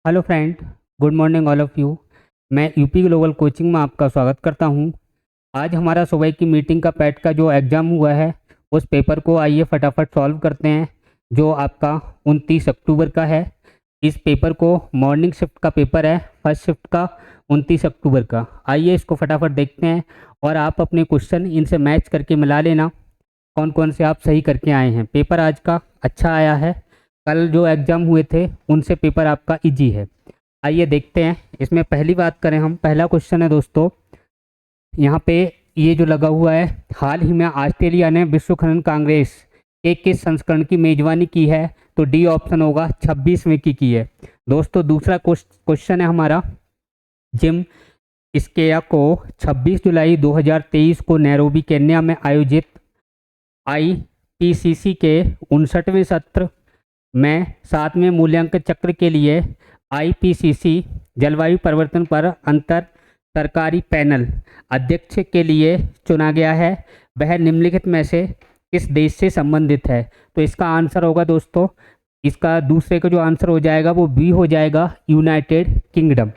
Hello friend, good morning all of you. मैं UP global coaching में आपका स्वागत करता हूं। आज हमारा सुबह की मीटिंग का पैट का जो एग्ज़ाम हुआ है उस पेपर को आइए फटाफट सॉल्व करते हैं, जो आपका 29 अक्टूबर का है। इस पेपर को मॉर्निंग शिफ्ट का पेपर है, फर्स्ट शिफ्ट का 29 अक्टूबर का। आइए इसको फटाफट देखते हैं और आप अपने क्वेश्चन इनसे मैच करके मिला लेना, कौन कौन से आप सही करके आए हैं। पेपर आज का अच्छा आया है, कल जो एग्ज़ाम हुए थे उनसे पेपर आपका इजी है। आइए देखते हैं। इसमें पहली बात करें हम, पहला क्वेश्चन है दोस्तों, यहाँ पे ये जो लगा हुआ है, हाल ही में ऑस्ट्रेलिया ने विश्व खनन कांग्रेस के किस संस्करण की मेजबानी की है? तो डी ऑप्शन होगा 26वें की है दोस्तों। दूसरा क्वेश्चन है हमारा, जिम स्केया को 26 जुलाई 2023 को नैरोबी केन्या में आयोजित IPCC के 59वें सत्र में 7वें मूल्यांकन चक्र के लिए IPCC जलवायु परिवर्तन पर अंतर सरकारी पैनल अध्यक्ष के लिए चुना गया है। वह निम्नलिखित में से किस देश से संबंधित है? तो इसका आंसर होगा दोस्तों, इसका दूसरे का जो आंसर हो जाएगा वो बी हो जाएगा, यूनाइटेड किंगडम।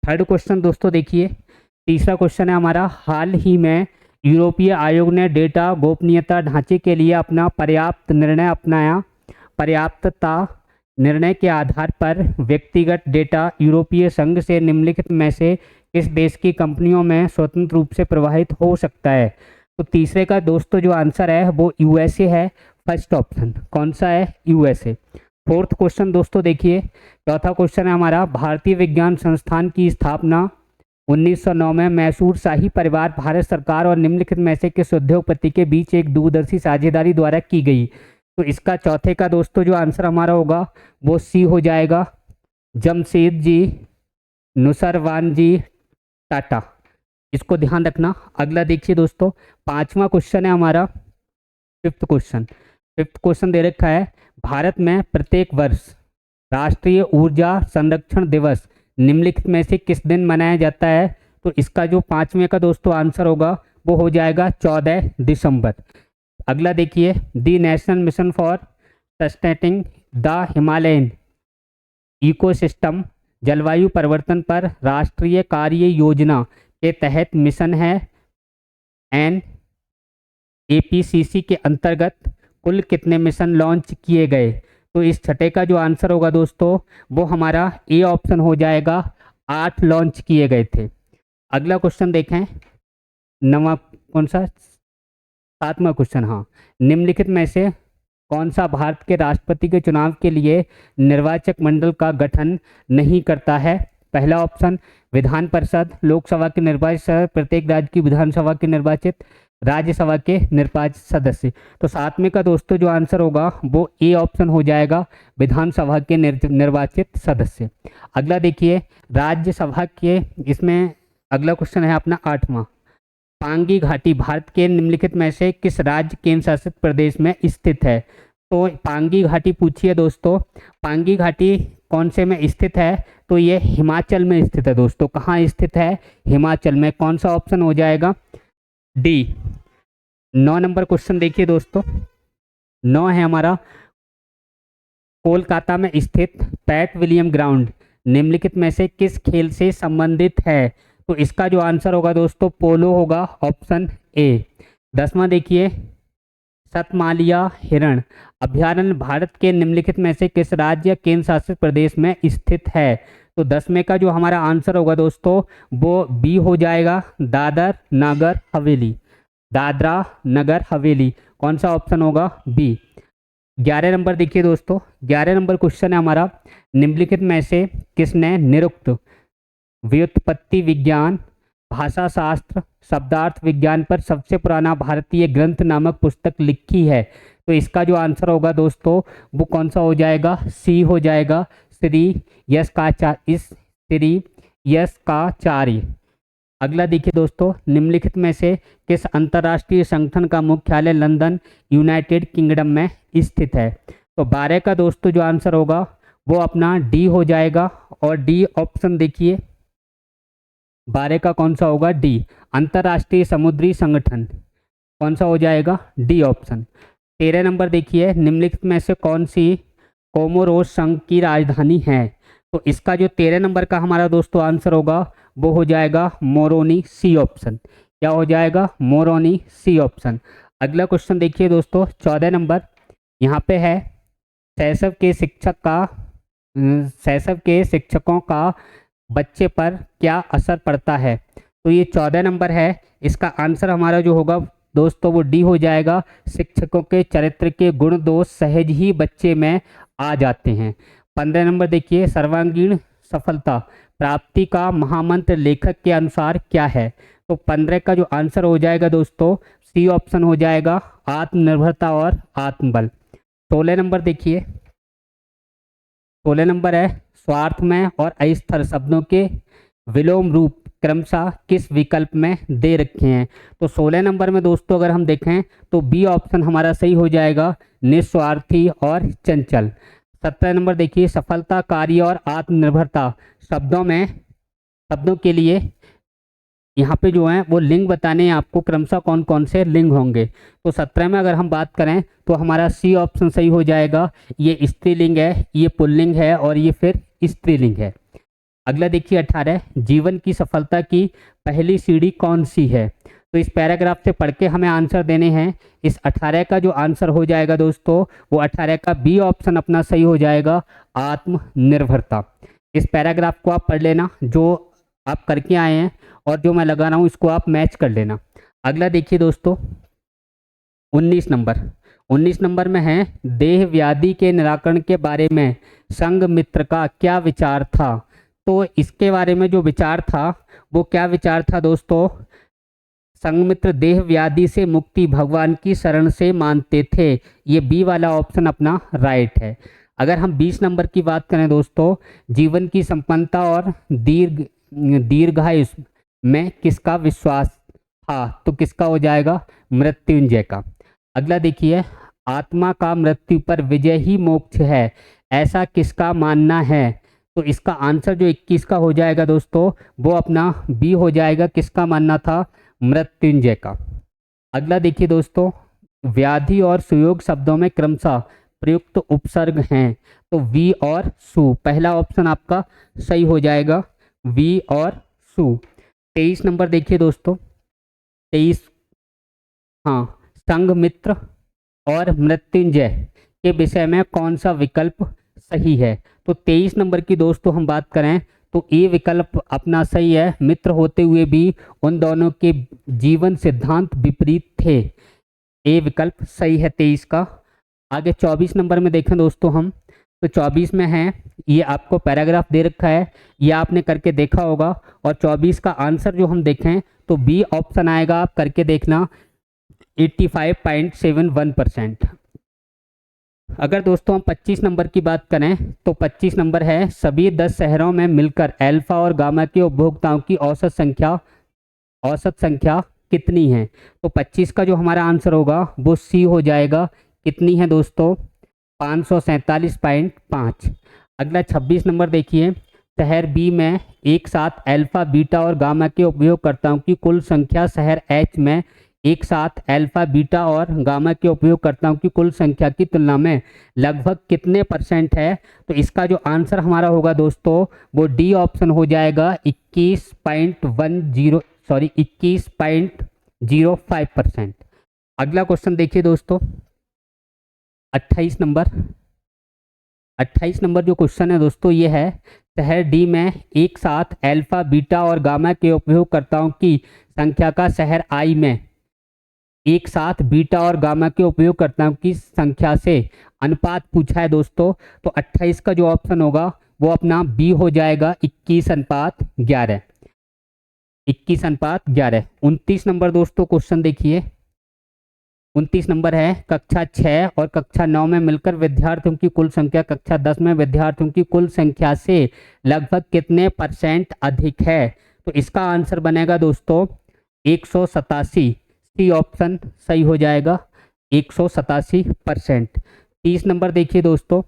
थर्ड क्वेश्चन दोस्तों देखिए, तीसरा क्वेश्चन है हमारा, हाल ही में यूरोपीय आयोग ने डेटा गोपनीयता ढांचे के लिए अपना पर्याप्त निर्णय अपनाया। पर्याप्तता निर्णय के आधार पर व्यक्तिगत डेटा यूरोपीय संघ से निम्नलिखित में से किस देश की कंपनियों में स्वतंत्र रूप से प्रवाहित हो सकता है? तो तीसरे का दोस्तों जो आंसर है वो USA है, फर्स्ट ऑप्शन। कौन सा है? USA। फोर्थ क्वेश्चन दोस्तों देखिए, चौथा क्वेश्चन है हमारा, भारतीय विज्ञान संस्थान की स्थापना 1909 में मैसूर शाही परिवार, भारत सरकार और निम्नलिखित में से किस उद्योगपति के बीच एक दूरदर्शी साझेदारी द्वारा की गई? तो इसका चौथे का दोस्तों जो आंसर हमारा होगा वो सी हो जाएगा, जमशेद जी नुसरवान जी टाटा। इसको ध्यान रखना। अगला देखिए दोस्तों, पांचवा क्वेश्चन है हमारा, फिफ्थ क्वेश्चन दे रखा है, भारत में प्रत्येक वर्ष राष्ट्रीय ऊर्जा संरक्षण दिवस निम्नलिखित में से किस दिन मनाया जाता है? तो इसका जो पांचवें का दोस्तों आंसर होगा वो हो जाएगा 14 दिसंबर। अगला देखिए, the national mission for sustaining the Himalayan ecosystem जलवायु परिवर्तन पर राष्ट्रीय कार्य योजना के तहत मिशन है NAPCC के अंतर्गत कुल कितने मिशन लॉन्च किए गए? तो इस छठे का जो आंसर होगा दोस्तों वो हमारा ए ऑप्शन हो जाएगा, 8 लॉन्च किए गए थे। अगला क्वेश्चन देखें, नवा कौन सा, सातवां क्वेश्चन, हाँ, निम्नलिखित में से कौन सा भारत के राष्ट्रपति के चुनाव के लिए निर्वाचक मंडल का गठन नहीं करता है? पहला ऑप्शन विधान परिषद, लोकसभा के निर्वाचित, प्रत्येक राज्य की विधानसभा के निर्वाचित, राज्यसभा के निर्वाचित सदस्य। तो सातवें का दोस्तों जो आंसर होगा वो ए ऑप्शन हो जाएगा, विधानसभा के निर्वाचित सदस्य। अगला देखिए, राज्यसभा के, इसमें अगला क्वेश्चन है अपना आठवां, पांगी घाटी भारत के निम्नलिखित में से किस राज्य केंद्र शासित प्रदेश में स्थित है? तो पांगी घाटी पूछी है दोस्तों। पांगी घाटी कौन से में स्थित है? तो ये हिमाचल में स्थित है दोस्तों। कहाँ स्थित है? हिमाचल में। कौन सा ऑप्शन हो जाएगा? डी। 9 नंबर क्वेश्चन देखिए दोस्तों, 9 है हमारा, कोलकाता में स्थित पैट विलियम ग्राउंड निम्नलिखित में से किस खेल से संबंधित है? तो इसका जो आंसर होगा दोस्तों पोलो होगा, ऑप्शन ए। 10वां देखिए, सतमालिया हिरण अभयारण्य भारत के निम्नलिखित में से किस राज्य केंद्र शासित प्रदेश में स्थित है? तो 10वें का जो हमारा आंसर होगा दोस्तों वो बी हो जाएगा, दादर नगर हवेली। दादरा नगर हवेली। कौन सा ऑप्शन होगा? बी। 11 नंबर देखिए दोस्तों, 11 नंबर क्वेश्चन है हमारा, निम्नलिखित में से किसने निरुक्त व्युत्पत्ति विज्ञान, भाषा शास्त्र, शब्दार्थ विज्ञान पर सबसे पुराना भारतीय ग्रंथ नामक पुस्तक लिखी है? तो इसका जो आंसर होगा दोस्तों वो कौन सा हो जाएगा? सी हो जाएगा, श्री यस्काचार्य। अगला देखिए दोस्तों, निम्नलिखित में से किस अंतर्राष्ट्रीय संगठन का मुख्यालय लंदन यूनाइटेड किंगडम में स्थित है? तो 12 का दोस्तों जो आंसर होगा वो अपना डी हो जाएगा, और डी ऑप्शन देखिए, 12 का कौन सा होगा? डी, अंतर्राष्ट्रीय समुद्री संगठन। कौन सा हो जाएगा? D option. 13 नंबर देखिए, निम्नलिखित में से कौन सी कोमोरोस संघ की राजधानी है? तो इसका जो 13 नंबर का हमारा दोस्तों आंसर होगा वो हो जाएगा मोरोनी, सी ऑप्शन। क्या हो जाएगा? Moroni, C option. अगला क्वेश्चन देखिए दोस्तों 14 नंबर, यहाँ पे है शैशव के शिक्षकों का बच्चे पर क्या असर पड़ता है। तो ये 14 नंबर है, इसका आंसर हमारा जो होगा दोस्तों वो डी हो जाएगा। शिक्षकों के चरित्र के गुण दोष सहज ही बच्चे में आ जाते हैं। 15 नंबर देखिए, सर्वांगीण सफलता प्राप्ति का महामंत्र लेखक के अनुसार क्या है। तो 15 का जो आंसर हो जाएगा दोस्तों सी ऑप्शन हो जाएगा, आत्मनिर्भरता और आत्मबल। 16 नंबर देखिए, 16 नंबर है स्वार्थमय और अस्थिर शब्दों के विलोम रूप क्रमशः किस विकल्प में दे रखे हैं। तो 16 नंबर में दोस्तों अगर हम देखें तो बी ऑप्शन हमारा सही हो जाएगा, निस्वार्थी और चंचल। 17 नंबर देखिए, सफलता, कार्य और आत्मनिर्भरता शब्दों के लिए यहाँ पे जो है वो लिंग बताने हैं आपको, क्रमशः कौन कौन से लिंग होंगे। तो 17 में अगर हम बात करें तो हमारा सी ऑप्शन सही हो जाएगा, ये स्त्रीलिंग है, ये पुल्लिंग है और ये फिर स्त्रीलिंग है। अगला देखिए 18, जीवन की सफलता की पहली सीढ़ी कौन सी है। तो इस पैराग्राफ से पढ़ के हमें आंसर देने हैं। इस 18 का जो आंसर हो जाएगा दोस्तों वो 18 का बी ऑप्शन अपना सही हो जाएगा, आत्मनिर्भरता। इस पैराग्राफ को आप पढ़ लेना, जो आप करके आए हैं और जो मैं लगा रहा हूँ इसको आप मैच कर लेना। अगला देखिए दोस्तों 19 नंबर में है देह व्याधि के निराकरण के बारे में संघमित्र का क्या विचार था। तो इसके बारे में जो विचार था वो क्या विचार था दोस्तों, संघमित्र देह व्याधि से मुक्ति भगवान की शरण से मानते थे। ये बी वाला ऑप्शन अपना राइट है। अगर हम 20 नंबर की बात करें दोस्तों, जीवन की संपन्नता और दीर्घायु में किसका विश्वास था। तो किसका हो जाएगा, मृत्युंजय का। अगला देखिए, आत्मा का मृत्यु पर विजय ही मोक्ष है, ऐसा किसका मानना है। तो इसका आंसर जो 21 का हो जाएगा दोस्तों वो अपना बी हो जाएगा, किसका मानना था, मृत्युंजय का। अगला देखिए दोस्तों, व्याधि और सुयोग शब्दों में क्रमशः प्रयुक्त उपसर्ग हैं। तो वी और सु, पहला ऑप्शन आपका सही हो जाएगा, वी और सु। 23 नंबर देखिए दोस्तों, 23, हाँ, संघमित्र और मृत्युंजय के विषय में कौन सा विकल्प सही है। तो 23 नंबर की दोस्तों हम बात करें तो ए विकल्प अपना सही है, मित्र होते हुए भी उन दोनों के जीवन सिद्धांत विपरीत थे। ए विकल्प सही है 23 का। आगे 24 नंबर में देखें दोस्तों हम, तो 24 में है, ये आपको पैराग्राफ दे रखा है, ये आपने करके देखा होगा। और 24 का आंसर जो हम देखें तो बी ऑप्शन आएगा, आप करके देखना, 85.71%। अगर दोस्तों हम 25 नंबर की बात करें तो 25 नंबर है, सभी 10 शहरों में मिलकर अल्फा और गामा के उपभोक्ताओं की औसत संख्या कितनी है। तो 25 का जो हमारा आंसर होगा वो सी हो जाएगा, कितनी है दोस्तों, 547.5। अगला 26 नंबर देखिए, शहर बी में एक साथ अल्फा, बीटा और गामा के उपयोगकर्ताओं की कुल संख्या शहर एच में एक साथ अल्फा, बीटा और गामा के उपयोगकर्ताओं की कुल संख्या की तुलना में लगभग कितने परसेंट है। तो इसका जो आंसर हमारा होगा दोस्तों वो डी ऑप्शन हो जाएगा, 21.05%। अगला क्वेश्चन देखिए दोस्तों 28 नंबर जो क्वेश्चन है दोस्तों ये है, शहर डी में एक साथ अल्फा, बीटा और गामा के उपयोगकर्ताओं की संख्या का शहर आई में एक साथ बीटा और गामा के उपयोगकर्ताओं की संख्या से अनुपात पूछा है दोस्तों। तो 28 का जो ऑप्शन होगा वो अपना बी हो जाएगा, 21:11। 21:11। 29 नंबर दोस्तों क्वेश्चन देखिए, 29 नंबर है, कक्षा 6 और कक्षा 9 में मिलकर विद्यार्थियों की कुल संख्या कक्षा 10 में विद्यार्थियों की कुल संख्या से लगभग कितने परसेंट अधिक है। तो इसका आंसर बनेगा दोस्तों 187, सी ऑप्शन सही हो जाएगा, 187%। 30 नंबर देखिए दोस्तों,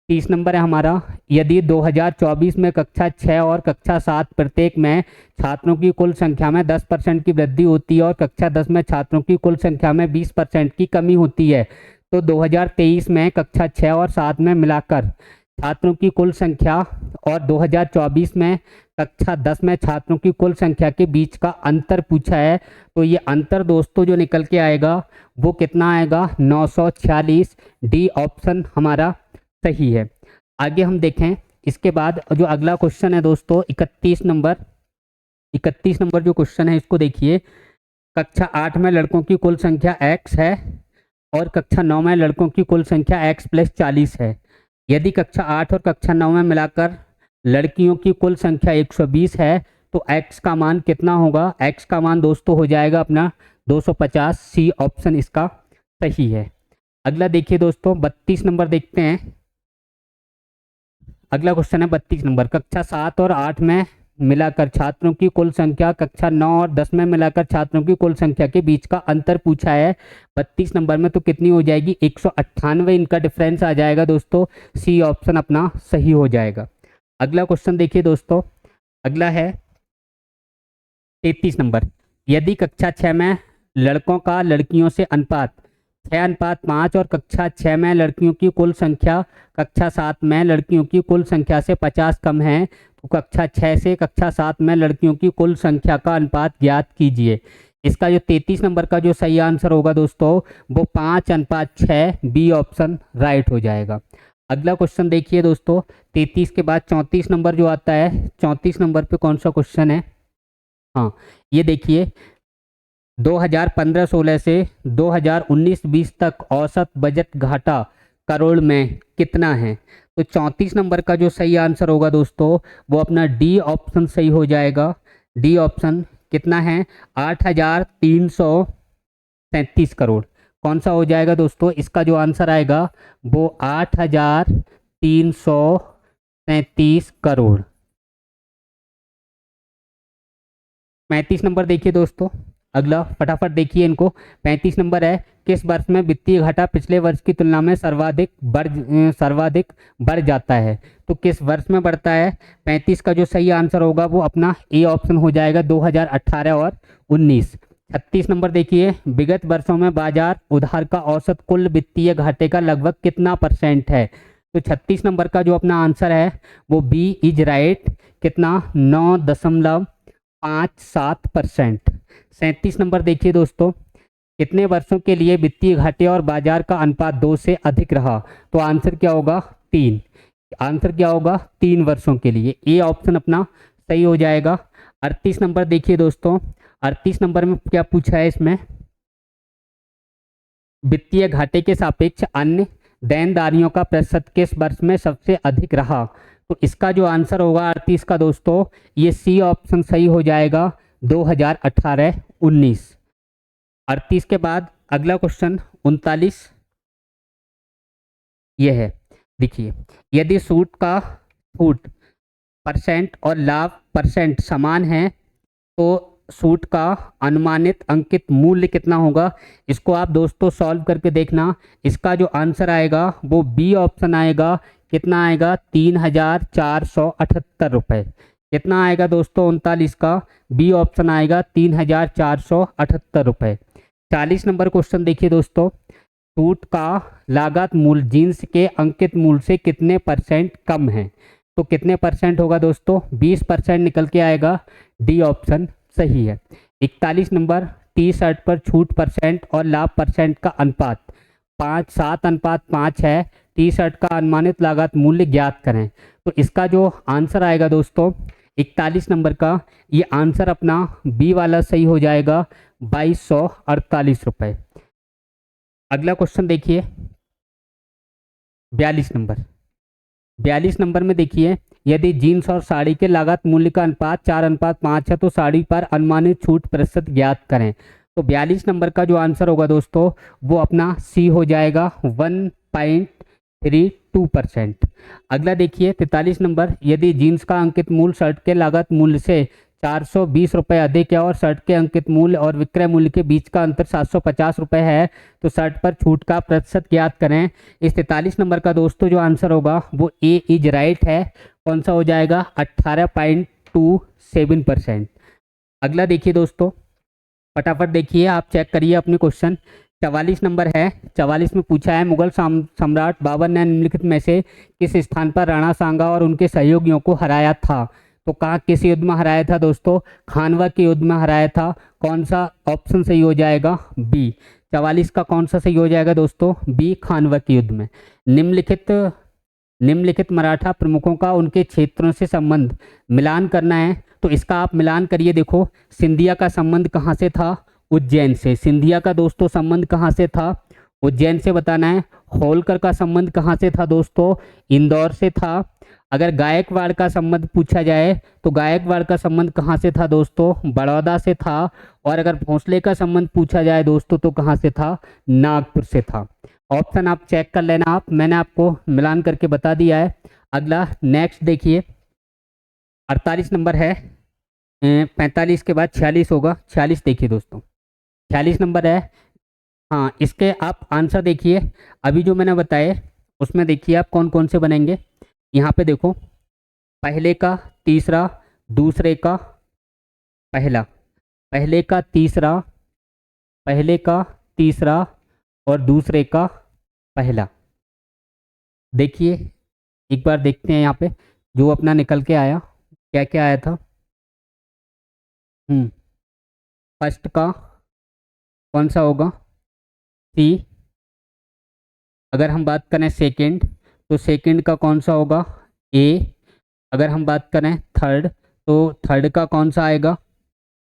30 नंबर है हमारा, यदि 2024 में कक्षा 6 और कक्षा 7 प्रत्येक में छात्रों की कुल संख्या में 10% की वृद्धि होती है और कक्षा 10 में छात्रों की कुल संख्या में 20% की कमी होती है, तो 2023 में कक्षा 6 और 7 में मिलाकर छात्रों की कुल संख्या और 2024 में कक्षा 10 में छात्रों की कुल संख्या के बीच का अंतर पूछा है। तो ये अंतर दोस्तों जो निकल के आएगा वो कितना आएगा, 946। डी ऑप्शन हमारा सही है। आगे हम देखें, इसके बाद जो अगला क्वेश्चन है दोस्तों 31 नंबर जो क्वेश्चन है इसको देखिए। कक्षा 8 में लड़कों की कुल संख्या x है और कक्षा 9 में लड़कों की कुल संख्या x + 40 है। यदि कक्षा 8 और कक्षा 9 में मिलाकर लड़कियों की कुल संख्या 120 है तो x का मान कितना होगा? x का मान दोस्तों हो जाएगा अपना 250। सी ऑप्शन इसका सही है। अगला देखिए दोस्तों 32 नंबर देखते हैं। अगला क्वेश्चन है 32 नंबर। कक्षा 7 और 8 में मिलाकर छात्रों की कुल संख्या कक्षा 9 और 10 में मिलाकर छात्रों की कुल संख्या के बीच का अंतर पूछा है 32 नंबर में। तो कितनी हो जाएगी? 198 इनका डिफरेंस आ जाएगा दोस्तों। सी ऑप्शन अपना सही हो जाएगा। अगला क्वेश्चन देखिए दोस्तों, अगला है 33 नंबर। यदि कक्षा 6 में लड़कों का लड़कियों से अनुपात 6:5 और कक्षा 6 में लड़कियों की कुल संख्या कक्षा 7 में लड़कियों की कुल संख्या से 50 कम है तो कक्षा 6 से कक्षा 7 में लड़कियों की कुल संख्या का अनुपात ज्ञात कीजिए। इसका जो 33 नंबर का जो सही आंसर होगा दोस्तों वो 5:6। बी ऑप्शन राइट हो जाएगा। अगला क्वेश्चन देखिए दोस्तों 33 के बाद 34 नंबर जो आता है, 34 नंबर पे कौन सा क्वेश्चन है? हाँ, ये देखिए 2015-16 से 2019-20 तक औसत बजट घाटा करोड़ में कितना है? तो 34 नंबर का जो सही आंसर होगा दोस्तों वो अपना डी ऑप्शन सही हो जाएगा। डी ऑप्शन कितना है? 8,337 करोड़। कौन सा हो जाएगा दोस्तों? इसका जो आंसर आएगा वो 8,337 करोड़। 35 नंबर देखिए दोस्तों, अगला फटाफट देखिए इनको। 35 नंबर है, किस वर्ष में वित्तीय घाटा पिछले वर्ष की तुलना में सर्वाधिक बढ़ जाता है? तो किस वर्ष में बढ़ता है? 35 का जो सही आंसर होगा वो अपना ए ऑप्शन हो जाएगा, 2018 और 19। 36 नंबर देखिए, विगत वर्षों में बाजार उधार का औसत कुल वित्तीय घाटे का लगभग कितना % है? तो 36 नंबर का जो अपना आंसर है वो बी इज राइट। कितना? 9.57%। 37 नंबर देखिए दोस्तों, कितने वर्षों के लिए वित्तीय घाटे और बाजार का अनुपात 2 से अधिक रहा? तो आंसर क्या होगा? 3। आंसर क्या होगा? 3 वर्षों के लिए। ए ऑप्शन अपना सही हो जाएगा। 38 नंबर देखिए दोस्तों, 38 नंबर में क्या पूछा है इसमें? वित्तीय घाटे के सापेक्ष अन्य देनदारियों का प्रतिशत किस वर्ष में सबसे अधिक रहा? तो इसका जो आंसर होगा 38 का दोस्तों ये सी ऑप्शन सही हो जाएगा, 2018-19। 38 के बाद अगला क्वेश्चन 39 ये है। देखिए, यदि छूट का छूट % और लाभ % समान है तो छूट का अनुमानित अंकित मूल्य कितना होगा? इसको आप दोस्तों सॉल्व करके देखना। इसका जो आंसर आएगा वो बी ऑप्शन आएगा। कितना आएगा? 3,478 रुपये। कितना आएगा दोस्तों 39 का? बी ऑप्शन आएगा 3,478 रुपये। 40 नंबर क्वेश्चन देखिए दोस्तों, छूट का लागत मूल्य जींस के अंकित मूल्य से कितने % कम है? तो कितने % होगा दोस्तों? 20% निकल के आएगा। डी ऑप्शन सही है। 41 नंबर, टी शर्ट पर छूट % और लाभ % का अनुपात 7:5 है। टी शर्ट का अनुमानित लागत मूल्य ज्ञात करें। तो इसका जो आंसर आएगा दोस्तों 41 नंबर का, ये आंसर अपना बी वाला सही हो जाएगा, 2248 रुपये। अगला क्वेश्चन देखिए 42 नंबर। 42 नंबर में देखिए, यदि जीन्स और साड़ी के लागत मूल्य का अनुपात 4:5 है तो साड़ी पर अनुमानित छूट % ज्ञात करें। तो 42 नंबर का जो आंसर होगा दोस्तों वो अपना सी हो जाएगा, 1.32%। अगला देखिए 43 नंबर, यदि जीन्स का अंकित मूल्य शर्ट के लागत मूल्य से 420 रुपये अधिक है और शर्ट के अंकित मूल्य और विक्रय मूल्य के बीच का अंतर 750 रुपये है तो शर्ट पर छूट का % ज्ञात करें। इस 43 नंबर का दोस्तों जो आंसर होगा वो ए इज राइट है। कौन सा हो जाएगा? 18.27%। अगला देखिए दोस्तों, फटाफट देखिए, आप चेक करिए अपने क्वेश्चन। 44 नंबर है, 44 में पूछा है मुगल सम्राट बाबर ने निम्नलिखित में से किस स्थान पर राणा सांगा और उनके सहयोगियों को हराया था। तो कहाँ किस युद्ध में हराया था दोस्तों, खानवा के युद्ध में हराया था। कौन सा ऑप्शन सही हो जाएगा, बी। 44 का कौन सा सही हो जाएगा दोस्तों, बी, खानवा के युद्ध में। निम्नलिखित मराठा प्रमुखों का उनके क्षेत्रों से संबंध मिलान करना है, तो इसका आप मिलान करिए। देखो, सिंधिया का संबंध कहाँ से था, उज्जैन से। सिंधिया का दोस्तों संबंध कहाँ से था, उज्जैन से बताना है। होलकर का संबंध कहाँ से था दोस्तों, इंदौर से था। अगर गायकवाड़ का संबंध पूछा जाए तो गायकवाड़ का संबंध कहाँ से था दोस्तों, बड़ौदा से था। और अगर भोंसले का संबंध पूछा जाए दोस्तों तो कहाँ से था, नागपुर से था। ऑप्शन आप चेक कर लेना, आप मैंने आपको मिलान करके बता दिया है। अगला नेक्स्ट देखिए, 48 नंबर है, 45 के बाद 46 होगा। 46 देखिए दोस्तों, 46 नंबर है। हाँ, इसके आप आंसर देखिए, अभी जो मैंने बताए उसमें देखिए आप कौन कौन से बनेंगे। यहाँ पे देखो, पहले का तीसरा, दूसरे का पहला, पहले का तीसरा, पहले का तीसरा और दूसरे का पहला। देखिए एक बार देखते हैं यहाँ पे जो अपना निकल के आया, क्या क्या आया था। फर्स्ट का कौन सा होगा, सी। अगर हम बात करें सेकंड तो सेकंड का कौन सा होगा, ए। अगर हम बात करें थर्ड तो थर्ड का कौन सा आएगा,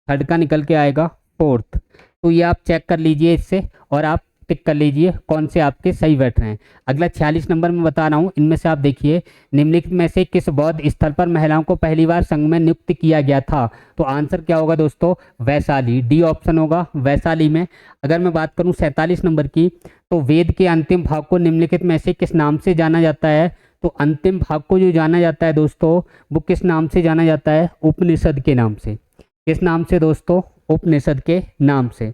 थर्ड का निकल के आएगा फोर्थ। तो ये आप चेक कर लीजिए इससे और आप टिक कर लीजिए कौन से आपके सही बैठ रहे हैं। अगला 46 नंबर में बता रहा हूँ, इनमें से आप देखिए निम्नलिखित में से किस बौद्ध स्थल पर महिलाओं को पहली बार संघ में नियुक्त किया गया था। तो आंसर क्या होगा दोस्तों, वैशाली, डी ऑप्शन होगा वैशाली में। अगर मैं बात करूँ 47 नंबर की, तो वेद के अंतिम भाग को निम्नलिखित में से किस नाम से जाना जाता है। तो अंतिम भाग को जो जाना जाता है दोस्तों, वो किस नाम से जाना जाता है, उपनिषद के नाम से। किस नाम से दोस्तों, उपनिषद के नाम से।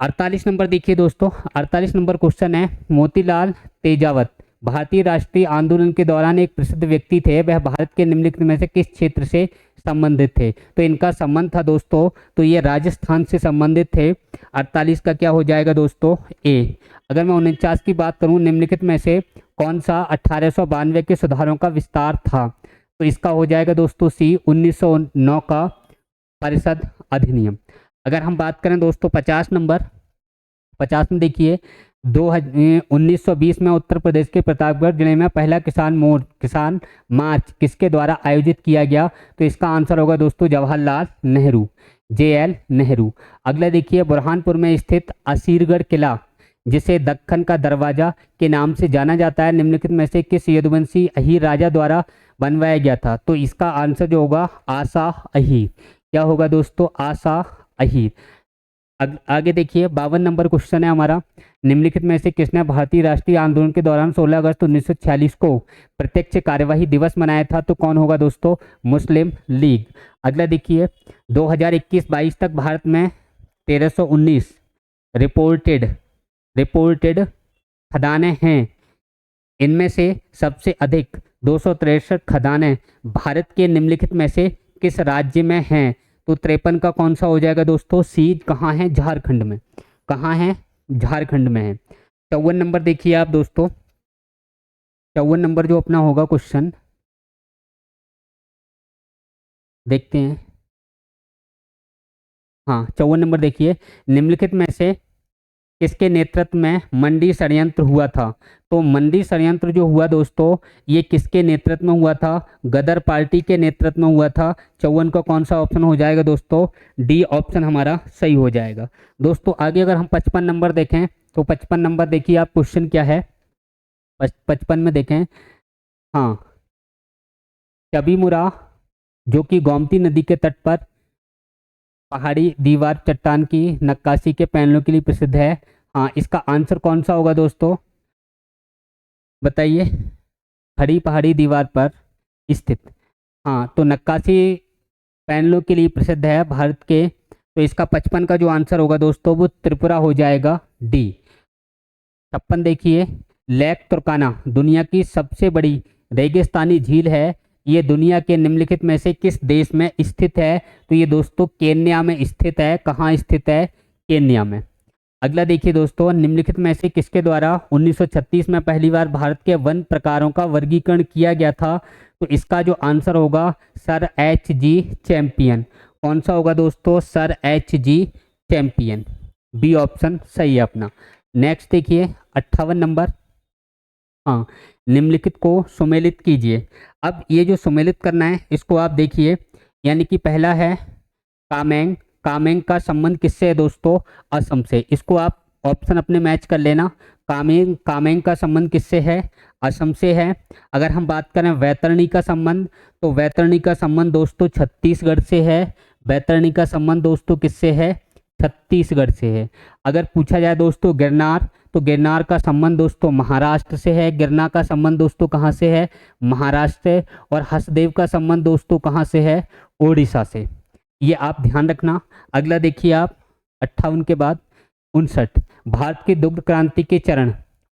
48 नंबर देखिए दोस्तों, 48 नंबर क्वेश्चन है, मोतीलाल तेजावत भारतीय राष्ट्रीय आंदोलन के दौरान एक प्रसिद्ध व्यक्ति थे, वह भारत के निम्नलिखित में से किस क्षेत्र से संबंधित थे। तो इनका संबंध था दोस्तों, तो ये राजस्थान से संबंधित थे। 48 का क्या हो जाएगा दोस्तों, ए। अगर मैं 49 की बात करूं, निम्नलिखित में से कौन सा 1892 के सुधारों का विस्तार था। तो इसका हो जाएगा दोस्तों सी, 1909 का परिषद अधिनियम। अगर हम बात करें दोस्तों 50 नंबर, 50 में देखिए 1920 में उत्तर प्रदेश के प्रतापगढ़ जिले में पहला किसान मार्च किसके द्वारा आयोजित किया गया। तो इसका आंसर होगा दोस्तों जवाहरलाल नेहरू, JL नेहरू। अगला देखिए, बुरहानपुर में स्थित असीरगढ़ किला जिसे दक्कन का दरवाजा के नाम से जाना जाता है, निम्नलिखित में से किस यदुवंशी अहीर राजा द्वारा बनवाया गया था। तो इसका आंसर जो होगा आसा अहीर, क्या होगा दोस्तों, आसा अहीर। आगे देखिए 52 नंबर क्वेश्चन है हमारा, निम्नलिखित में से किसने भारतीय राष्ट्रीय आंदोलन के दौरान 16 अगस्त 1946 को प्रत्यक्ष कार्यवाही दिवस मनाया था। तो कौन होगा दोस्तों, मुस्लिम लीग। अगला देखिए 2021-22 तक भारत में 1319 रिपोर्टेड खदानें हैं। इनमें से सबसे अधिक 263 खदानें भारत के निम्नलिखित में से किस राज्य में हैं। तो 53 का कौन सा हो जाएगा दोस्तों, सी। कहाँ है, झारखंड में। कहाँ है, झारखंड में है। 54 नंबर देखिए आप दोस्तों, 54 नंबर जो अपना होगा क्वेश्चन देखते हैं। हाँ, 54 नंबर देखिए, निम्नलिखित में से किसके नेतृत्व में मंडी षड्यंत्र हुआ था। तो मंडी षड्यंत्र जो हुआ दोस्तों, ये किसके नेतृत्व में हुआ था, गदर पार्टी के नेतृत्व में हुआ था। 54 का कौन सा ऑप्शन हो जाएगा दोस्तों, डी ऑप्शन हमारा सही हो जाएगा। दोस्तों आगे अगर हम 55 नंबर देखें तो 55 नंबर देखिए आप क्वेश्चन क्या है, 55 में देखें। हाँ, चबीमुरा जो कि गोमती नदी के तट पर पहाड़ी दीवार चट्टान की नक्काशी के पैनलों के लिए प्रसिद्ध है। हाँ, इसका आंसर कौन सा होगा दोस्तों, बताइए। खड़ी पहाड़ी दीवार पर स्थित, हाँ, तो नक्काशी पैनलों के लिए प्रसिद्ध है भारत के। तो इसका 55 का जो आंसर होगा दोस्तों वो त्रिपुरा हो जाएगा, डी। 56 देखिए, लेक तुर्काना दुनिया की सबसे बड़ी रेगिस्तानी झील है, ये दुनिया के निम्नलिखित में से किस देश में स्थित है। तो ये दोस्तों केन्या में स्थित है। कहाँ स्थित है, केन्या में। अगला देखिए दोस्तों, निम्नलिखित में से किसके द्वारा 1936 में पहली बार भारत के वन प्रकारों का वर्गीकरण किया गया था? तो इसका जो आंसर होगा सर एच जी चैंपियन। कौन सा होगा दोस्तों? Sir H G Champion. B option सही है अपना। नेक्स्ट देखिए 58 नंबर। हाँ, निम्नलिखित को सुमेलित कीजिए। अब ये जो सुमेलित करना है इसको आप देखिए, यानी कि पहला है कामेंग। कामेंग का संबंध किससे है दोस्तों? असम से। इसको आप ऑप्शन अपने मैच कर लेना। कामेंग कामेंग का संबंध किससे है? असम से है। अगर हम बात करें वैतरणी का संबंध, तो वैतरणी का संबंध दोस्तों छत्तीसगढ़ से है। वैतरणी का संबंध दोस्तों किससे है? छत्तीसगढ़ से है। अगर पूछा जाए दोस्तों गिरनार, तो गिरनार का संबंध दोस्तों महाराष्ट्र से है। गिरनार का संबंध दोस्तों कहाँ से है? महाराष्ट्र से। और हसदेव का संबंध दोस्तों कहाँ से है? ओडिशा से। ये आप ध्यान रखना। अगला देखिए आप 58 के बाद 59, भारत की दुग्ध क्रांति के चरण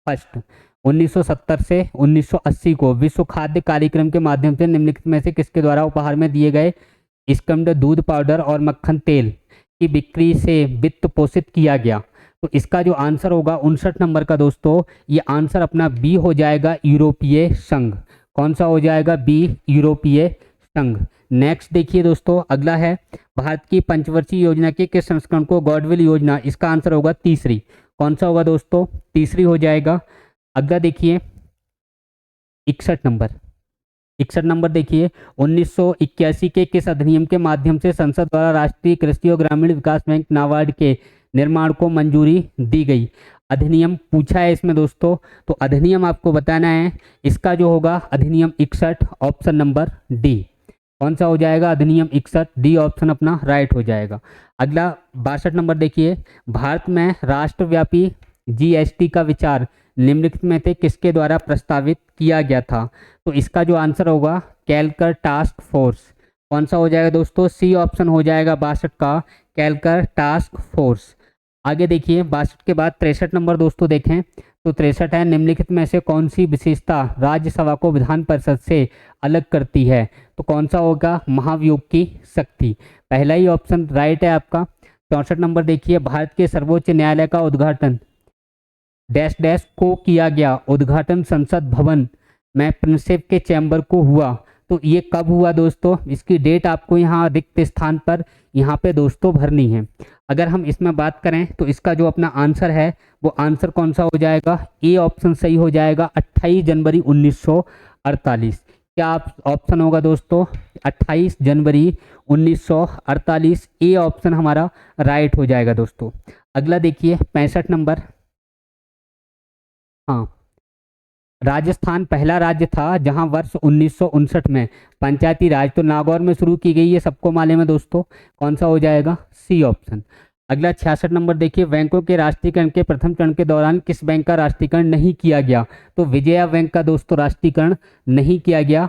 फर्स्ट 1970 से 1980 को विश्व खाद्य कार्यक्रम के माध्यम से निम्नलिखित में से किसके द्वारा उपहार में दिए गए स्कम्ड दूध पाउडर और मक्खन तेल की बिक्री से वित्त पोषित किया गया? तो इसका जो आंसर होगा 59 नंबर का दोस्तों, ये आंसर अपना बी हो जाएगा, यूरोपीय संघ। कौन सा हो जाएगा? बी, यूरोपीय संघ। नेक्स्ट देखिए दोस्तों, अगला है भारत की पंचवर्षीय योजना के किस संस्करण को गॉडविल योजना? इसका आंसर होगा तीसरी। कौन सा होगा दोस्तों? तीसरी हो जाएगा। अगला देखिए 61 नंबर। 61 नंबर देखिए, 1981 के किस अधिनियम के माध्यम से संसद द्वारा राष्ट्रीय कृषि और ग्रामीण विकास बैंक नाबार्ड के निर्माण को मंजूरी दी गई? अधिनियम पूछा है इसमें दोस्तों, तो अधिनियम आपको बताना है। इसका जो होगा अधिनियम 61, ऑप्शन नंबर डी। कौन सा हो जाएगा? अधिनियम 61, डी ऑप्शन अपना राइट हो जाएगा। अगला 62 नंबर देखिए, भारत में राष्ट्रव्यापी जीएसटी का विचार निम्नलिखित में से किसके द्वारा प्रस्तावित किया गया था? तो इसका जो आंसर होगा कैलकर टास्क फोर्स। कौन सा हो जाएगा दोस्तों? सी ऑप्शन हो जाएगा 62 का, कैलकर टास्क फोर्स। आगे देखिए 62 के बाद 63 नंबर दोस्तों देखें, तो 63 है, निम्नलिखित में से कौन सी विशेषता राज्यसभा को विधान परिषद से अलग करती है? तो कौन सा होगा? महाभियोग की शक्ति। पहला ही ऑप्शन राइट है आपका। 64 नंबर देखिए, भारत के सर्वोच्च न्यायालय का उद्घाटन डैश डैश को किया गया? उद्घाटन संसद भवन में प्रिंसिप के चैम्बर को हुआ। तो ये कब हुआ दोस्तों? इसकी डेट आपको यहाँ रिक्त स्थान पर यहाँ पे दोस्तों भरनी है। अगर हम इसमें बात करें तो इसका जो अपना आंसर है वो आंसर कौन सा हो जाएगा? ए ऑप्शन सही हो जाएगा, 28 जनवरी 1948। क्या आप ऑप्शन होगा दोस्तों? 28 जनवरी 1948, ए ऑप्शन हमारा राइट हो जाएगा दोस्तों। अगला देखिए 65 नंबर। हाँ, राजस्थान पहला राज्य था जहां वर्ष 1959 में पंचायती राज तो नागौर में शुरू की गई, ये सबको मालूम है दोस्तों। कौन सा हो जाएगा? C option. अगला 66 नंबर देखिए, बैंकों के राष्ट्रीयकरण के प्रथम चरण के दौरान किस बैंक का राष्ट्रीयकरण नहीं किया गया? तो विजया बैंक का दोस्तों राष्ट्रीयकरण नहीं किया गया।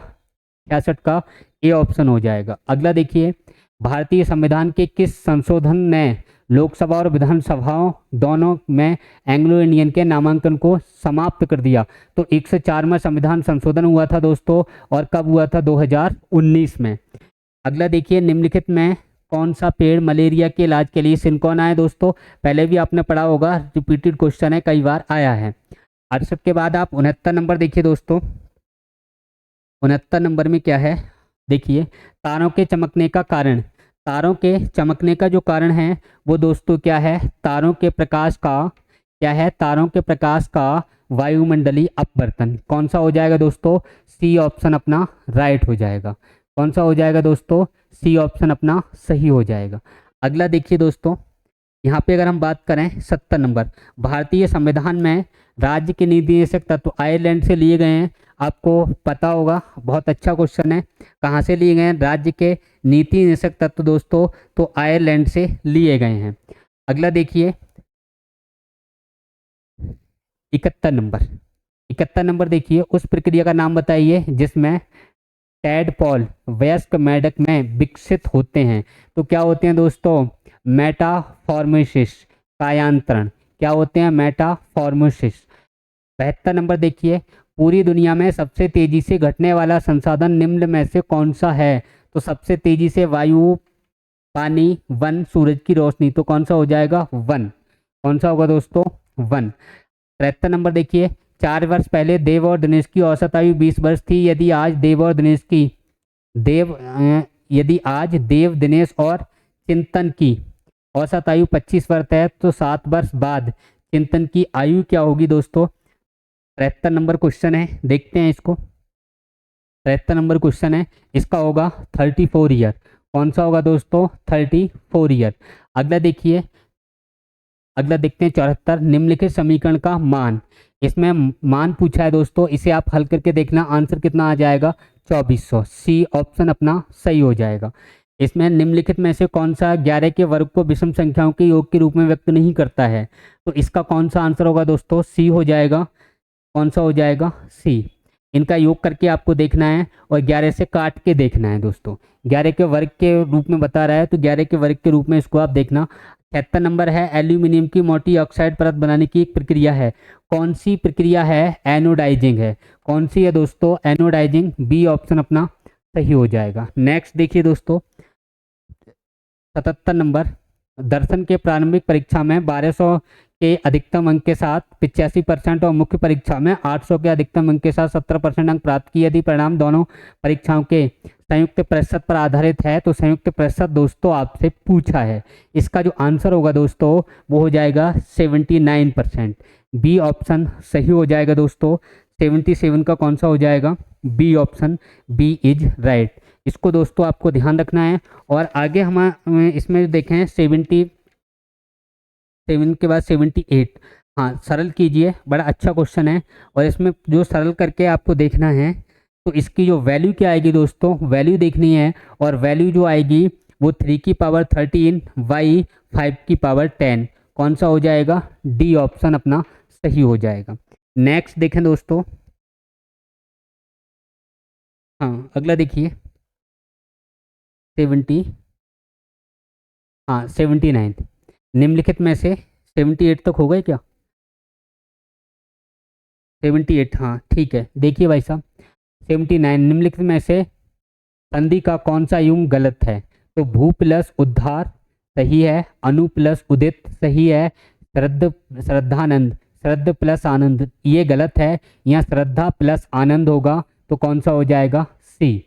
66 का ए ऑप्शन हो जाएगा। अगला देखिए, भारतीय संविधान के किस संशोधन ने लोकसभा और विधानसभाओं दोनों में एंग्लो इंडियन के नामांकन को समाप्त कर दिया? तो 104 में संविधान संशोधन हुआ था दोस्तों, और कब हुआ था? 2019 में। अगला देखिए, निम्नलिखित में कौन सा पेड़ मलेरिया के इलाज के लिए सिनकोना है दोस्तों? पहले भी आपने पढ़ा होगा, रिपीटेड क्वेश्चन है, कई बार आया है। 68 के बाद आप 69 नंबर देखिए दोस्तों। 69 नंबर में क्या है देखिए, तारों के चमकने का कारण। तारों के चमकने का जो कारण है वो दोस्तों क्या है? तारों के प्रकाश का क्या है? तारों के प्रकाश का वायुमंडलीय अपवर्तन। कौन सा हो जाएगा दोस्तों? सी ऑप्शन अपना राइट हो जाएगा। कौन सा हो जाएगा दोस्तों? सी ऑप्शन अपना सही हो जाएगा। अगला देखिए दोस्तों, यहाँ पे अगर हम बात करें 70 नंबर, भारतीय संविधान में राज्य के नीति निदेशक तत्व आयरलैंड से लिए गए हैं। आपको पता होगा, बहुत अच्छा क्वेश्चन है, कहाँ से लिए गए हैं राज्य के नीति निदेशक तत्व दोस्तों? तो आयरलैंड से लिए गए हैं। अगला देखिए 71 नंबर। 71 नंबर देखिए, उस प्रक्रिया का नाम बताइए जिसमें टैडपॉल वयस्क मेढक में विकसित होते हैं। तो क्या होते हैं दोस्तों? मेटाफॉर्मोसिस, कायांतरण। क्या होते हैं? मेटाफॉर्मोसिस। 72 नंबर देखिए, पूरी दुनिया में सबसे तेजी से घटने वाला संसाधन निम्न में से कौन सा है? तो सबसे तेजी से वायु, पानी, वन, सूरज की रोशनी। तो कौन सा हो जाएगा? वन। कौन सा होगा दोस्तों? 1। 73 नंबर देखिए, 4 वर्ष पहले देव और दिनेश की औसत आयु 20 वर्ष थी। यदि आज देव और दिनेश की देव यदि आज देव, दिनेश और चिंतन की औसत आयु 25 वर्ष है तो 7 वर्ष बाद चिंतन की आयु क्या होगी दोस्तों? 73 नंबर क्वेश्चन है, देखते हैं इसको। 73 नंबर क्वेश्चन है, इसका होगा 34 ईयर। कौन सा होगा दोस्तों? 34 ईयर। अगला देखिए, अगला देखते हैं 74, निम्नलिखित समीकरण का मान। इसमें मान पूछा है दोस्तों, इसे आप हल करके देखना, आंसर कितना आ जाएगा? 2400। सी ऑप्शन अपना सही हो जाएगा। इसमें निम्नलिखित में से कौन सा 11 के वर्ग को विषम संख्याओं के योग के रूप में व्यक्त नहीं करता है? तो इसका कौन सा आंसर होगा दोस्तों? सी हो जाएगा। कौन सा हो जाएगा? सी। इनका योग करके आपको देखना है और 11 से काट के देखना है दोस्तों। 11 के वर्ग के रूप में बता रहा है तो 11 के वर्ग के रूप में इसको आप देखना। 76 नंबर है, एल्यूमिनियम की मोटी ऑक्साइड परत बनाने की एक प्रक्रिया है। कौन सी प्रक्रिया है? एनोडाइजिंग है। कौन सी है दोस्तों? एनोडाइजिंग। बी ऑप्शन अपना सही हो जाएगा। नेक्स्ट देखिए दोस्तों, 77 नंबर, दर्शन के प्रारंभिक परीक्षा में 1200 के अधिकतम अंक के साथ 85% और मुख्य परीक्षा में 800 के अधिकतम अंक के साथ 70% अंक प्राप्त किए। यदि परिणाम दोनों परीक्षाओं के संयुक्त प्रतिशत पर आधारित है तो संयुक्त प्रतिशत दोस्तों आपसे पूछा है। इसका जो आंसर होगा दोस्तों वो हो जाएगा 79%। बी ऑप्शन सही हो जाएगा दोस्तों। 77 का कौन सा हो जाएगा? B option, B is right. इसको दोस्तों आपको ध्यान रखना है। और आगे हम इसमें देखें 77 के बाद 78। हाँ, सरल कीजिए, बड़ा अच्छा क्वेश्चन है। और इसमें जो सरल करके आपको देखना है तो इसकी जो वैल्यू क्या आएगी दोस्तों, वैल्यू देखनी है। और वैल्यू जो आएगी वो 3 की पावर 13 y 5 की पावर 10। कौन सा हो जाएगा? डी ऑप्शन अपना सही हो जाएगा। नेक्स्ट देखें दोस्तों, हाँ अगला देखिए 70, हाँ 79। निम्नलिखित में से 78 तक हो गए क्या? 78, हाँ ठीक है। देखिए भाई साहब, 79 निम्नलिखित में से संधि का कौन सा युग्म गलत है? तो भू प्लस उद्धार सही है, अनु प्लस उदित सही है, श्रद्धानंद, श्रद्ध प्लस आनंद ये गलत है। यहाँ श्रद्धा प्लस आनंद होगा तो कौन सा हो जाएगा? सी।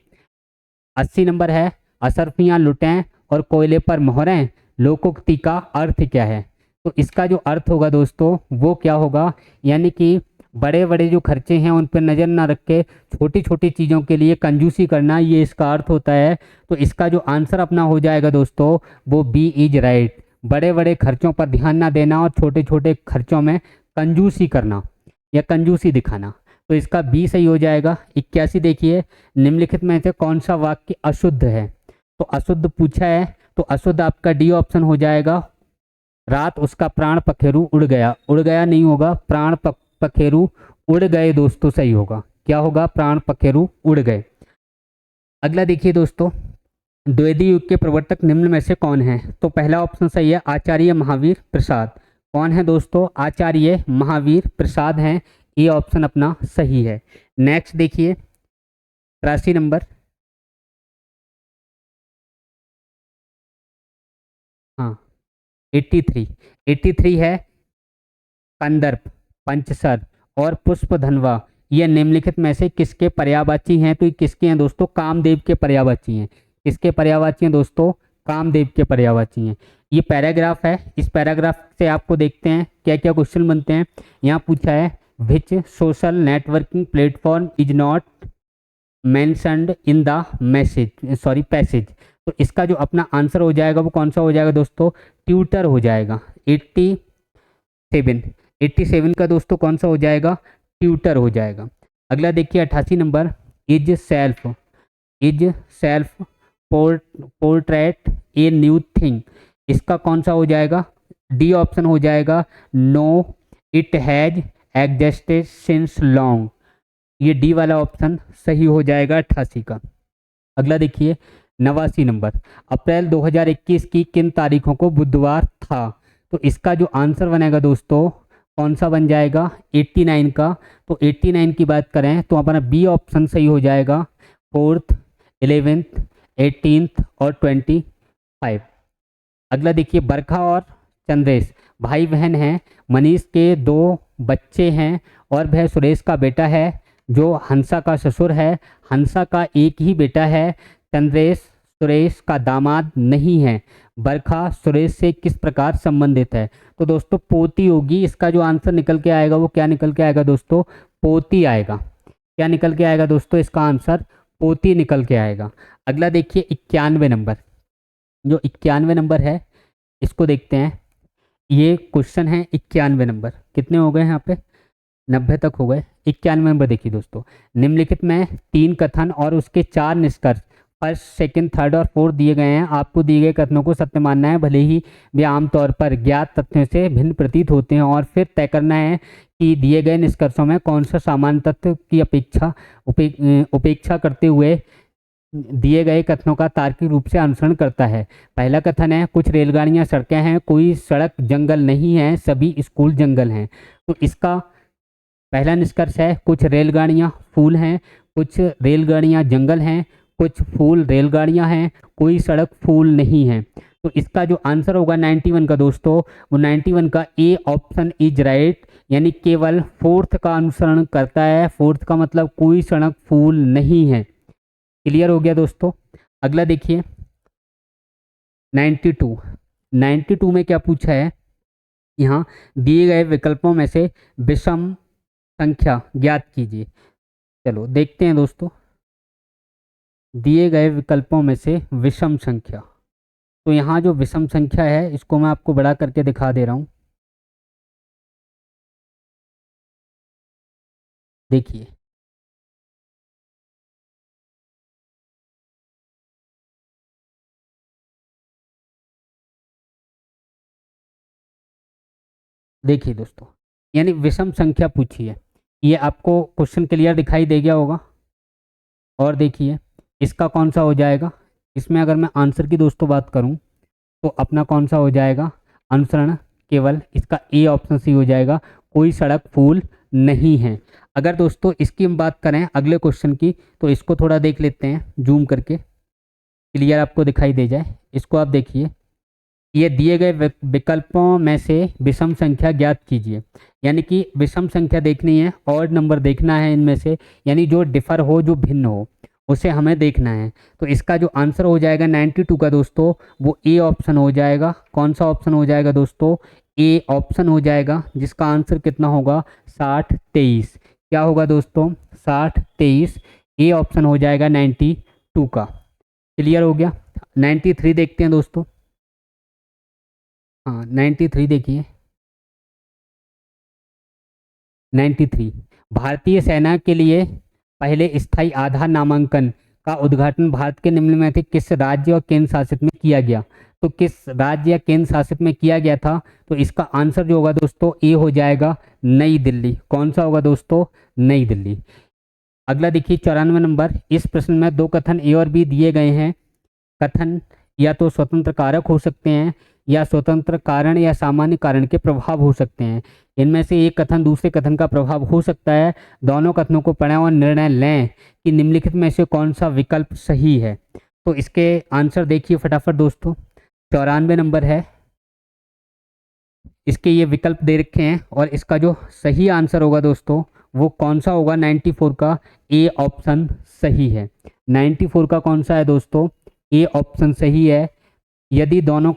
80 नंबर है, असरफियाँ लुटें और कोयले पर मोहरें, लोकोक्ति का अर्थ क्या है? तो इसका जो अर्थ होगा दोस्तों वो क्या होगा? यानी कि बड़े बड़े जो खर्चे हैं उन पर नज़र ना रख के छोटी छोटी चीज़ों के लिए कंजूसी करना, ये इसका अर्थ होता है। तो इसका जो आंसर अपना हो जाएगा दोस्तों वो बी इज राइट। बड़े बड़े खर्चों पर ध्यान ना देना और छोटे छोटे खर्चों में कंजूसी करना या कंजूसी दिखाना, तो इसका बी सही हो जाएगा। 81 देखिए, निम्नलिखित में से कौन सा वाक्य अशुद्ध है? तो अशुद्ध पूछा है तो अशुद्ध आपका डी ऑप्शन हो जाएगा। रात उसका प्राण पखेरु उड़ गया, उड़ गया नहीं होगा, प्राण पखेरु उड़ गए दोस्तों सही होगा। क्या होगा? प्राण पखेरु उड़ गए। अगला देखिए दोस्तों, द्विवेदी युग के प्रवर्तक निम्न में से कौन है? तो पहला ऑप्शन सही है, आचार्य महावीर प्रसाद। कौन है दोस्तों? आचार्य महावीर प्रसाद हैं। ये ऑप्शन अपना सही है। नेक्स्ट देखिए 83 नंबर, हाँ 83 है, कंदर्प, पंचसर और पुष्पधनवा ये निम्नलिखित में से किसके पर्यायवाची हैं? तो ये किसके हैं दोस्तों? कामदेव के पर्यायवाची हैं। किसके पर्यायवाची हैं दोस्तों? कामदेव के पर्यायवाची हैं। ये पैराग्राफ है, इस पैराग्राफ से आपको देखते हैं क्या क्या क्वेश्चन बनते हैं। यहाँ पूछा है which social networking platform is not mentioned in the passage. तो इसका जो अपना आंसर हो जाएगा वो कौन सा हो जाएगा दोस्तों? ट्विटर हो जाएगा। 87 का दोस्तों कौन सा हो जाएगा? ट्विटर हो जाएगा। अगला देखिए 88 नंबर, is self portrait a new thing. इसका कौन सा हो जाएगा? डी ऑप्शन हो जाएगा। No it has existed since long. ये डी वाला ऑप्शन सही हो जाएगा 88 का। अगला देखिए 89 नंबर, अप्रैल 2021 की किन तारीखों को बुधवार था? तो इसका जो आंसर बनेगा दोस्तों कौन सा बन जाएगा? 89 का। तो 89 की बात करें तो हमारा बी ऑप्शन सही हो जाएगा। 4th, 11th, 18th और 25। अगला देखिए बरखा और चंद्रेश। भाई बहन हैं। मनीष के 2 बच्चे हैं और वह सुरेश का बेटा है जो हंसा का ससुर है। हंसा का एक ही बेटा है। चंद्रेश सुरेश का दामाद नहीं है। बरखा सुरेश से किस प्रकार संबंधित है? तो दोस्तों पोती होगी। इसका जो आंसर निकल के आएगा वो क्या निकल के आएगा दोस्तों? पोती आएगा। क्या निकल के आएगा दोस्तों? इसका आंसर पोती निकल के आएगा। अगला देखिए 91 नंबर। जो 91 नंबर है इसको देखते हैं। ये क्वेश्चन है 91 नंबर। कितने हो गए यहाँ पे? 90 तक हो गए। 91 नंबर देखिए दोस्तों। निम्नलिखित में 3 कथन और उसके 4 निष्कर्ष फर्स्ट, सेकंड, थर्ड और फोर्थ दिए गए हैं। आपको दिए गए कथनों को सत्य मानना है, भले ही वे आमतौर पर ज्ञात तथ्यों से भिन्न प्रतीत होते हैं, और फिर तय करना है कि दिए गए निष्कर्षों में कौन सा सामान्य तथ्य की उपेक्षा करते हुए दिए गए कथनों का तार्किक रूप से अनुसरण करता है। पहला कथन है कुछ रेलगाड़ियां सड़कें हैं, कोई सड़क जंगल नहीं है, सभी स्कूल जंगल हैं। तो इसका पहला निष्कर्ष है कुछ रेलगाड़ियां फूल हैं, कुछ रेलगाड़ियां जंगल हैं, कुछ फूल रेलगाड़ियां हैं, कोई सड़क फूल नहीं है। तो इसका जो आंसर होगा 91 का दोस्तों, वो 91 का ए ऑप्शन इज राइट, यानी केवल फोर्थ का अनुसरण करता है। फोर्थ का मतलब कोई सड़क फूल नहीं है। क्लियर हो गया दोस्तों। अगला देखिए 92 में क्या पूछा है? यहाँ दिए गए विकल्पों में से विषम संख्या ज्ञात कीजिए। चलो देखते हैं दोस्तों। दिए गए विकल्पों में से विषम संख्या, तो यहाँ जो विषम संख्या है इसको मैं आपको बड़ा करके दिखा दे रहा हूँ। देखिए देखिए दोस्तों, यानी विषम संख्या पूछी है। ये आपको क्वेश्चन क्लियर दिखाई दे गया होगा। और देखिए इसका कौन सा हो जाएगा? इसमें अगर मैं आंसर की दोस्तों बात करूं तो अपना कौन सा हो जाएगा अनुसरण? केवल इसका ए ऑप्शन सी हो जाएगा, कोई सड़क फूल नहीं है। अगर दोस्तों इसकी हम बात करें अगले क्वेश्चन की, तो इसको थोड़ा देख लेते हैं जूम करके, क्लियर आपको दिखाई दे जाए। इसको आप देखिए, ये दिए गए विकल्पों में से विषम संख्या ज्ञात कीजिए। यानी कि विषम संख्या देखनी है, ऑड नंबर देखना है इनमें से, यानी जो डिफर हो, जो भिन्न हो, उसे हमें देखना है। तो इसका जो आंसर हो जाएगा 92 का दोस्तों, वो ए ऑप्शन हो जाएगा। कौन सा ऑप्शन हो जाएगा दोस्तों? ए ऑप्शन हो जाएगा, जिसका आंसर कितना होगा? 60 23। क्या होगा दोस्तों? 60 23। ए ऑप्शन हो जाएगा 92 का। क्लियर हो गया। 93 देखते हैं दोस्तों। हाँ 93 देखिए। 93 भारतीय सेना के लिए पहले स्थायी आधार नामांकन का उद्घाटन भारत के निम्न में से किस राज्य और केंद्र शासित में किया गया? तो किस राज्य या केंद्र शासित में किया गया था? तो इसका आंसर जो होगा दोस्तों ए हो जाएगा, नई दिल्ली। कौन सा होगा दोस्तों? नई दिल्ली। अगला देखिए 94 नंबर। इस प्रश्न में 2 कथन ए और बी दिए गए हैं। कथन या तो स्वतंत्र कारक हो सकते हैं या स्वतंत्र कारण या सामान्य कारण के प्रभाव हो सकते हैं। इनमें से एक कथन दूसरे कथन का प्रभाव हो सकता है। दोनों कथनों को पढ़ें और निर्णय लें कि निम्नलिखित में से कौन सा विकल्प सही है। तो इसके आंसर देखिए फटाफट दोस्तों। 94 नंबर है, इसके ये विकल्प दे रखे हैं, और इसका जो सही आंसर होगा दोस्तों वो कौन सा होगा? 94 का ए ऑप्शन सही है। 94 का कौन सा है दोस्तों? ए ऑप्शन सही है। यदि दोनों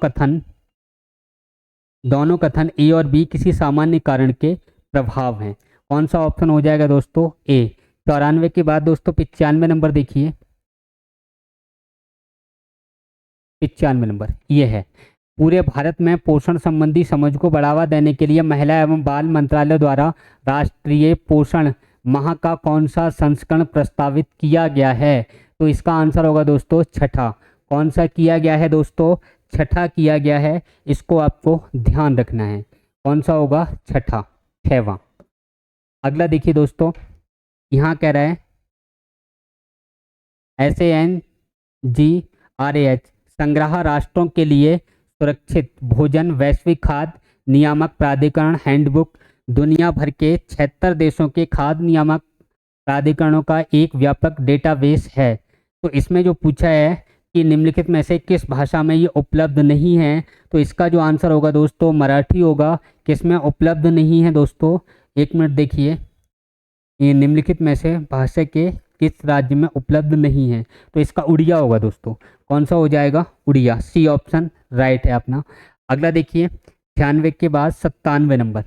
कथन ए और बी किसी सामान्य कारण के प्रभाव हैं। कौन सा ऑप्शन हो जाएगा दोस्तों? ए। 94 के बाद दोस्तों 95 नंबर देखिए। 95 नंबर ये है, पूरे भारत में पोषण संबंधी समझ को बढ़ावा देने के लिए महिला एवं बाल मंत्रालय द्वारा राष्ट्रीय पोषण माह का कौन सा संस्करण प्रस्तावित किया गया है? तो इसका आंसर होगा दोस्तों छठा। कौन सा किया गया है दोस्तों? छठा किया गया है। इसको आपको ध्यान रखना है। कौन सा होगा? छठा, 6वां। अगला देखिए दोस्तों, यहाँ कह रहा है SANGRAH संग्रह राष्ट्रों के लिए सुरक्षित भोजन वैश्विक खाद्य नियामक प्राधिकरण हैंडबुक दुनिया भर के 76 देशों के खाद्य नियामक प्राधिकरणों का एक व्यापक डेटाबेस है। तो इसमें जो पूछा है कि निम्नलिखित में से किस भाषा में ये उपलब्ध नहीं है, तो इसका जो आंसर होगा दोस्तों मराठी होगा। किस में उपलब्ध नहीं है दोस्तों, एक मिनट देखिए, ये निम्नलिखित में से भाषा के किस राज्य में उपलब्ध नहीं है, तो इसका उड़िया होगा दोस्तों। कौन सा हो जाएगा, उड़िया, सी ऑप्शन राइट है अपना। अगला देखिए 96 के बाद 97 नंबर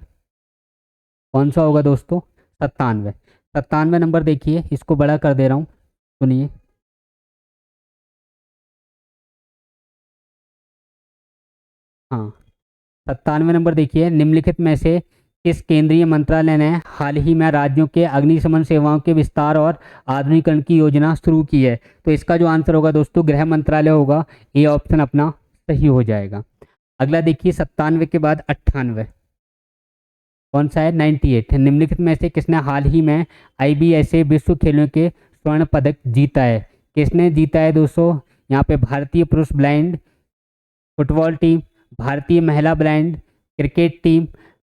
कौन सा होगा दोस्तों, 97। 97 नंबर देखिए, इसको बड़ा कर दे रहा हूँ, सुनिए। हाँ 97 नंबर देखिए, निम्नलिखित में से किस केंद्रीय मंत्रालय ने हाल ही में राज्यों के अग्निशमन सेवाओं के विस्तार और आधुनिकीकरण की योजना शुरू की है, तो इसका जो आंसर होगा दोस्तों गृह मंत्रालय होगा। ये ऑप्शन अपना सही हो जाएगा। अगला देखिए 97 के बाद 98 कौन सा है, 98। निम्नलिखित में से किसने हाल ही में IBSA विश्व खेलों के स्वर्ण पदक जीता है, किसने जीता है दोस्तों, यहाँ पे भारतीय पुरुष ब्लाइंड फुटबॉल टीम, भारतीय महिला ब्लाइंड क्रिकेट टीम,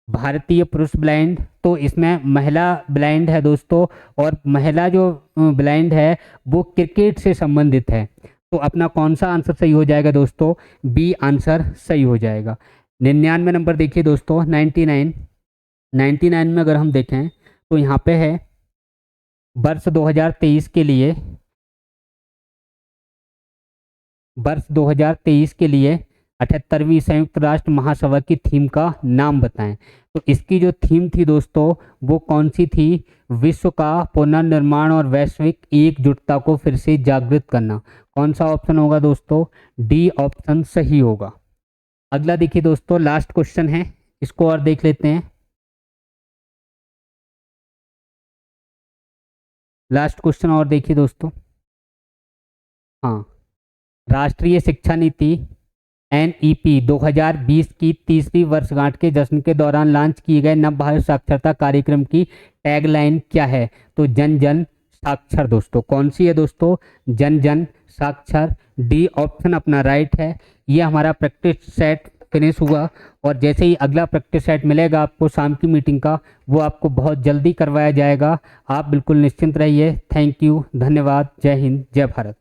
भारतीय पुरुष ब्लाइंड, तो इसमें महिला ब्लाइंड है दोस्तों, और महिला जो ब्लाइंड है वो क्रिकेट से संबंधित है। तो अपना कौन सा आंसर सही हो जाएगा दोस्तों, बी आंसर सही हो जाएगा। 99 नंबर देखिए दोस्तों, 99 में अगर हम देखें तो यहाँ पे है वर्ष 2023 के लिए, वर्ष 2023 के लिए 78वीं संयुक्त राष्ट्र महासभा की थीम का नाम बताएं। तो इसकी जो थीम थी दोस्तों वो कौन सी थी, विश्व का पुनर्निर्माण और वैश्विक एकजुटता को फिर से जागृत करना। कौन सा ऑप्शन होगा दोस्तों, डी ऑप्शन सही होगा। अगला देखिए दोस्तों, लास्ट क्वेश्चन है, इसको और देख लेते हैं। लास्ट क्वेश्चन और देखिए दोस्तों, हाँ, राष्ट्रीय शिक्षा नीति NEP 2020 की तीसरी वर्षगांठ के जश्न के दौरान लॉन्च किए गए नव भारत साक्षरता कार्यक्रम की टैगलाइन क्या है, तो जन जन साक्षर दोस्तों। कौन सी है दोस्तों, जन जन साक्षर, डी ऑप्शन अपना राइट है। ये हमारा प्रैक्टिस सेट फिनिश हुआ, और जैसे ही अगला प्रैक्टिस सेट मिलेगा आपको शाम की मीटिंग का, वो आपको बहुत जल्दी करवाया जाएगा। आप बिल्कुल निश्चिंत रहिए। थैंक यू, धन्यवाद, जय हिंद, जय भारत।